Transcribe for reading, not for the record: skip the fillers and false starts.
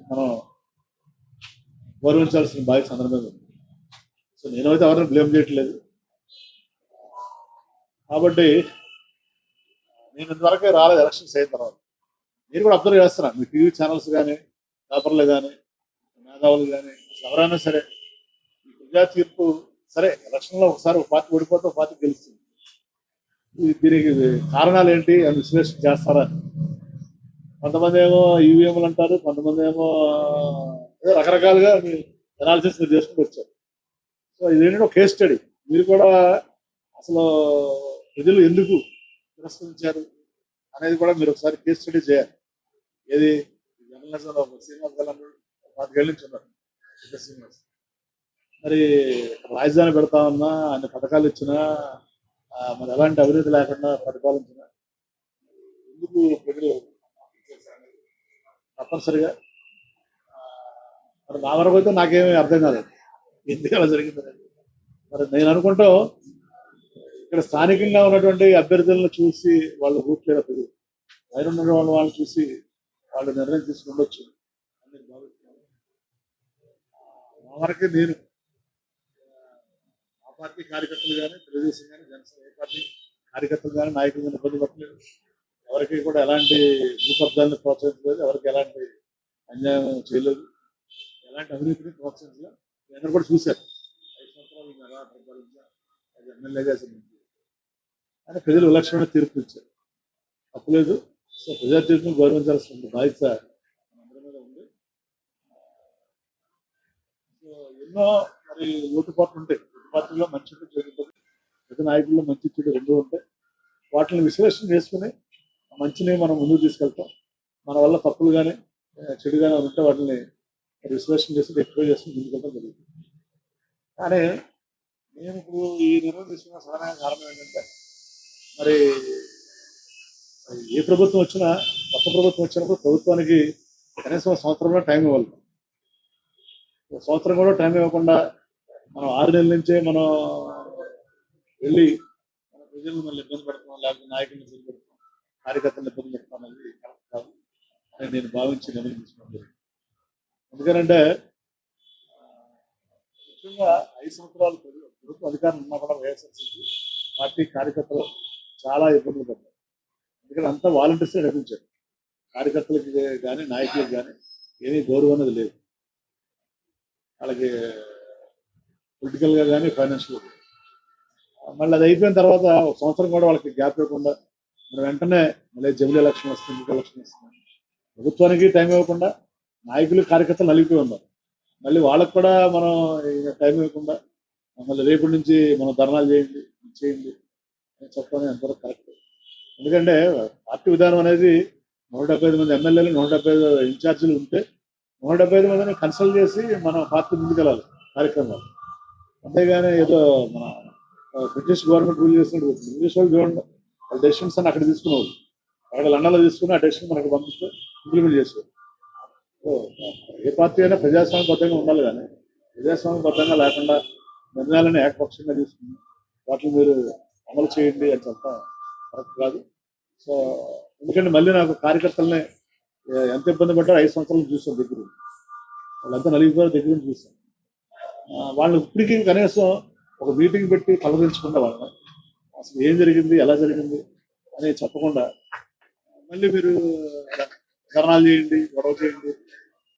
మనం గౌరవించాల్సిన బాధ్యత అందరి మీద ఉంది. సో నేనైతే ఎవరిని బ్లేమ్ చేయట్లేదు. కాబట్టి నేను ఇంతవరకే రాలేదు ఎలక్షన్స్ అయిన తర్వాత. మీరు కూడా అబ్జర్వ్ చేస్తున్నా, మీ టీవీ ఛానల్స్ కానీ, పేపర్లు కానీ, మేధావులు కానీ, ఎవరైనా సరే ఈ ప్రజా తీర్పు సరే ఎలక్షన్లో ఒకసారి ఒక పార్టీ ఓడిపోతే ఒక పార్టీ గెలుస్తుంది. దీనికి కారణాలు ఏంటి అని విశ్లేషణ చేస్తారా? కొంతమంది ఏమో ఈవీఎంలు అంటారు, కొంతమంది ఏమో రకరకాలుగా అనాలిసిస్ మీరు చేసుకుంటూ వచ్చారు. సో ఇదేంటంటే ఒక కేస్ స్టడీ. మీరు కూడా అసలు ప్రజలు ఎందుకు తిరస్కరించారు అనేది కూడా మీరు ఒకసారి కేస్ స్టడీ చేయాలి. ఏది జర్నలిజంలో శ్రీనివాస్ గారు 4 నుంచి ఉన్నారు. శ్రీనివాస్ మరి రాజధాని పెడతామన్నా, అన్ని పథకాలు ఇచ్చినా, మరి ఎలాంటి అవినీతి లేకుండా పరిపాలించిన ఎందుకు ప్రజలు తప్పనిసరిగా మరి నా వరకు అయితే నాకేమీ అర్థం కాలేదు ఎందుకు అలా జరిగింది. మరి నేను అనుకుంటూ ఇక్కడ స్థానికంగా ఉన్నటువంటి అభ్యర్థులను చూసి వాళ్ళు రూట్లేదా ప్రజలు పైన ఉన్న వాళ్ళని చూసి వాళ్ళు నిర్ణయం తీసుకుండొచ్చు అని నేను భావిస్తున్నాను. నా వరకే నేను ఆ పార్టీ కార్యకర్తలు కానీ, తెలుగుదేశం కానీ, జనసేన ఏ పార్టీ కార్యకర్తలు కానీ, నాయకులు కానీ ఇబ్బంది పట్టలేదు. ఎవరికి కూడా ఎలాంటి భూకబ్జాలను ప్రోత్సహించలేదు, ఎవరికి ఎలాంటి అన్యాయం చేయలేదు, ఎలాంటి అవినీతిని ప్రోత్సహించలేదు. అందరూ కూడా చూశారు 5 సంవత్సరాలు ఎలా పరిపాలించా, అది ఎమ్మెల్యేగా అని ప్రజలు విలక్షణమైన తీర్పు ఇచ్చారు. తప్పులేదు. సో ప్రజా తీర్పును గౌరవించాల్సిన బాధ్యత అందరి మీద ఉంది. సో ఎన్నో మరి లోటుపాట్లు ఉంటాయి. లోటుపాట్లలో మంచి చెడు ఉంటుంది, ప్రతి నాయకుల్లో మంచి చెడు 2 ఉంటాయి. వాటిని విశ్లేషణ చేసుకుని మంచిని మనం ముందుకు తీసుకెళ్తాం. మన వల్ల తప్పులు కానీ చెడు కానీ ఉంటే వాటిని విశ్లేషణ చేసి ఎక్కువ చేసుకుని ముందుకెళ్తాం జరుగుతుంది. కానీ నేను ఇప్పుడు ఈ నిర్ణయం తీసుకున్న సరైన కారణం ఏంటంటే, మరి ఏ ప్రభుత్వం వచ్చినా, కొత్త ప్రభుత్వం వచ్చినప్పుడు ప్రభుత్వానికి కనీసం 1 సంవత్సరంలో టైం ఇవ్వాలి. 1 సంవత్సరం కూడా టైం ఇవ్వకుండా మనం 6 నెలల నుంచే మనం వెళ్ళి మన ప్రజలను మళ్ళీ ఇబ్బంది పెడుతున్నాం, లేకపోతే నాయకులను ఇబ్బంది పెడుతున్నాం, కార్యకర్తలను ఇబ్బంది పెడుతున్నాం అనేది కరెక్ట్ కాదు అని నేను భావించి నిర్ణయం తీసుకున్నాను జరిగింది. ఎందుకంటే ముఖ్యంగా 5 సంవత్సరాలు ప్రభుత్వ అధికారులు ఉన్నా కూడా వైఎస్ఆర్సీపీ పార్టీ కార్యకర్తలు చాలా ఇబ్బందులు పడ్డారు. ఎందుకంటే అంతా వాలంటీర్సే నడిపించారు. కార్యకర్తలకి కానీ, నాయకులకు కానీ ఏమీ గౌరవం అనేది లేదు. వాళ్ళకి పొలిటికల్గా కానీ, ఫైనాన్షియల్గా. మళ్ళీ అది అయిపోయిన తర్వాత 1 సంవత్సరం కూడా వాళ్ళకి గ్యాప్ ఇవ్వకుండా మరి వెంటనే మళ్ళీ జమిలీ ఎలక్షన్ వస్తుంది, ఎలక్షన్ వస్తుంది. ప్రభుత్వానికి టైం ఇవ్వకుండా నాయకులు, కార్యకర్తలు నలిగిపోయి ఉన్నారు. మళ్ళీ వాళ్ళకు కూడా మనం టైం ఇవ్వకుండా మళ్ళీ రేపటి నుంచి మనం ధర్నాలు చేయండి అని చెప్పడం ఎంతవరకు కరెక్ట్. ఎందుకంటే పార్టీ విధానం అనేది 175 మంది ఎమ్మెల్యేలు, 175 ఇన్ఛార్జీలు ఉంటే 175 మందిని కన్సల్ట్ చేసి మనం పార్టీ ముందుకెళ్ళాలి కార్యక్రమాలు. అంతేగాని ఏదో మన బ్రిటిష్ గవర్నమెంట్ రూల్ చేసినట్టు బ్రిటిష్ వాళ్ళు చూడండి, వాళ్ళ డెసిషన్స్ అని అక్కడ తీసుకునేవాళ్ళు. అక్కడ లండన్లో తీసుకుని ఆ డెసిషన్ మనకు పంపిస్తే ఇంప్లిమెంట్ చేసేవాళ్ళు. ఏ పార్టీ అయినా ప్రజాస్వామ్యబద్ధంగా ఉండాలి, కానీ ప్రజాస్వామ్యబద్ధంగా లేకుండా నిర్ణయాలను ఏకపక్షంగా తీసుకుని వాటిని మీరు అమలు చేయండి అని చెప్పడం కరెక్ట్ కాదు. సో ఎందుకంటే మళ్ళీ నాకు కార్యకర్తలని ఎంత ఇబ్బంది పడ్డారో 5 సంవత్సరాలు చూసాను దగ్గర, వాళ్ళంతా నలిగిపోయారు దగ్గర నుంచి చూసాను. వాళ్ళని ఇప్పటికీ కనీసం ఒక మీటింగ్ పెట్టి పలకరించకుండా వాళ్ళని అసలు ఏం జరిగింది, ఎలా జరిగింది అని చెప్పకుండా మళ్ళీ మీరు ధర్నాలు చేయండి, గొడవ చేయండి